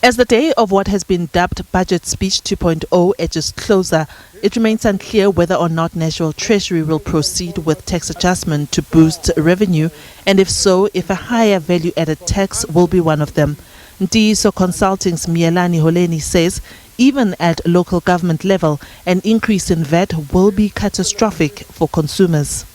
As the day of what has been dubbed Budget Speech 2.0 edges closer, it remains unclear whether or not National Treasury will proceed with tax adjustment to boost revenue, and if so, if a higher value-added tax will be one of them. Ndiso Consulting's Mielani Holeni says even at local government level, an increase in VAT will be catastrophic for consumers.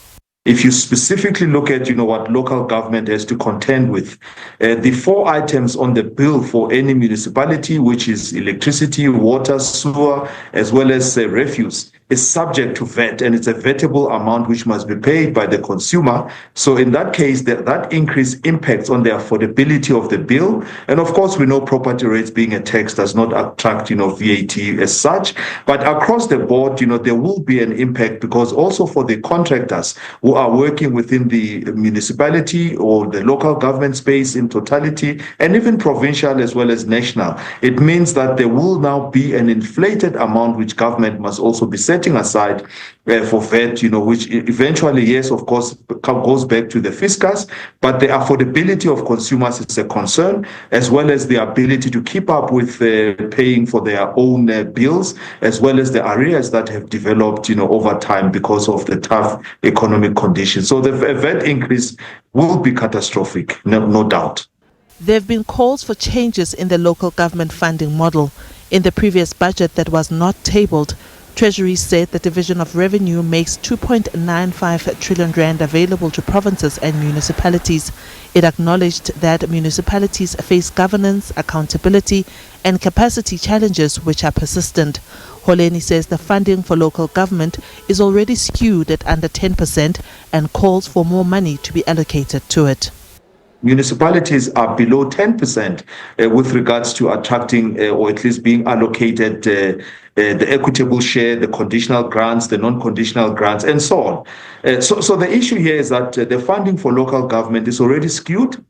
If you specifically look at, what local government has to contend with, the 4 items on the bill for any municipality, which is electricity, water, sewer, as well as refuse, is subject to VAT, and it's a VATable amount which must be paid by the consumer. So in that case, that increase impacts on the affordability of the bill. And of course, we know property rates being a tax does not attract, VAT as such. But across the board, there will be an impact, because also for the contractors who are working within the municipality or the local government space in totality, and even provincial as well as national, it means that there will now be an inflated amount which government must also be setting aside for VAT, which eventually, yes, of course, goes back to the fiscus, but the affordability of consumers is a concern, as well as the ability to keep up with paying for their own bills, as well as the arrears that have developed, over time because of the tough economic conditions. So the VAT increase will be catastrophic, no doubt. There have been calls for changes in the local government funding model. In the previous budget that was not tabled, Treasury said the Division of Revenue makes 2.95 trillion rand available to provinces and municipalities. It acknowledged that municipalities face governance, accountability, and capacity challenges which are persistent. Holeni says the funding for local government is already skewed at under 10% and calls for more money to be allocated to it. Municipalities are below 10% with regards to attracting or at least being allocated the equitable share, the conditional grants, the non-conditional grants, and so on. So the issue here is that the funding for local government is already skewed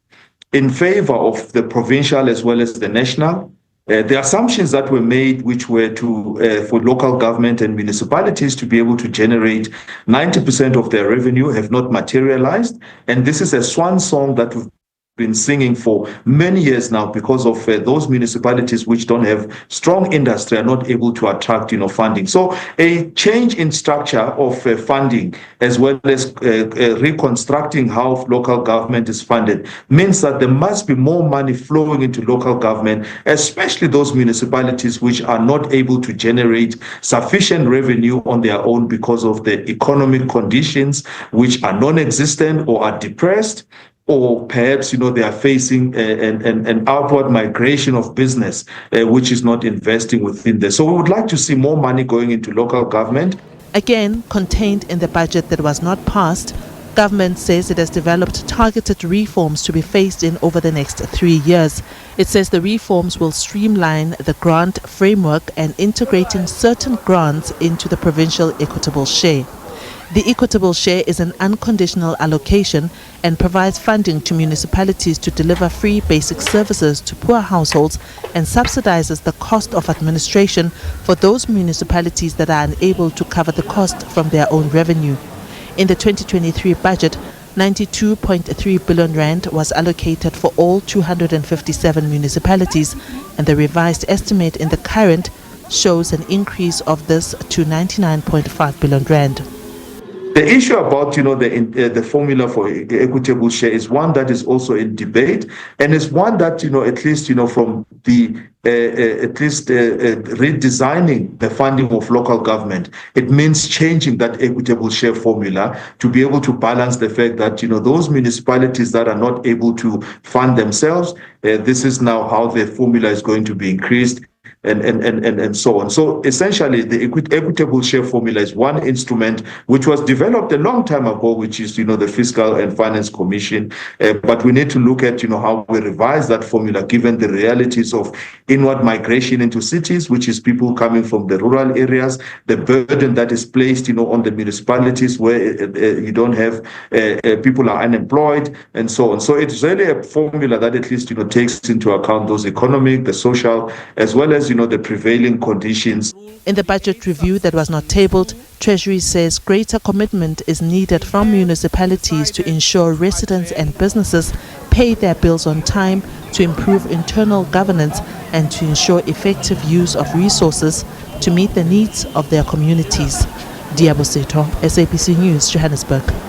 in favor of the provincial as well as the national. The assumptions that were made, which were for local government and municipalities to be able to generate 90% of their revenue, have not materialized. And this is a swan song that we've been singing for many years now, because of those municipalities which don't have strong industry are not able to attract funding. So a change in structure of funding, as well as reconstructing how local government is funded, means that there must be more money flowing into local government, especially those municipalities which are not able to generate sufficient revenue on their own because of the economic conditions which are non-existent or are depressed, or perhaps, they are facing an outward migration of business, which is not investing within this. So we would like to see more money going into local government. Again, contained in the budget that was not passed, government says it has developed targeted reforms to be phased in over the next 3 years. It says the reforms will streamline the grant framework and integrating certain grants into the provincial equitable share. The equitable share is an unconditional allocation and provides funding to municipalities to deliver free basic services to poor households and subsidizes the cost of administration for those municipalities that are unable to cover the cost from their own revenue. In the 2023 budget, 92.3 billion rand was allocated for all 257 municipalities, and the revised estimate in the current shows an increase of this to 99.5 billion rand. The issue about, the formula for equitable share is one that is also in debate, and is one that, at least, from the redesigning the funding of local government, it means changing that equitable share formula to be able to balance the fact that, those municipalities that are not able to fund themselves, this is now how the formula is going to be increased. And so on. So essentially, the equitable share formula is one instrument which was developed a long time ago, which is, the Fiscal and Finance Commission. But we need to look at, how we revise that formula, given the realities of inward migration into cities, which is people coming from the rural areas, the burden that is placed, on the municipalities where you don't have people are unemployed, and so on. So it's really a formula that at least, takes into account those economic, the social, as well as, the prevailing conditions. In the budget review that was not tabled, Treasury says greater commitment is needed from municipalities to ensure residents and businesses pay their bills on time, to improve internal governance and to ensure effective use of resources to meet the needs of their communities. Diabo Seto, SABC News, Johannesburg.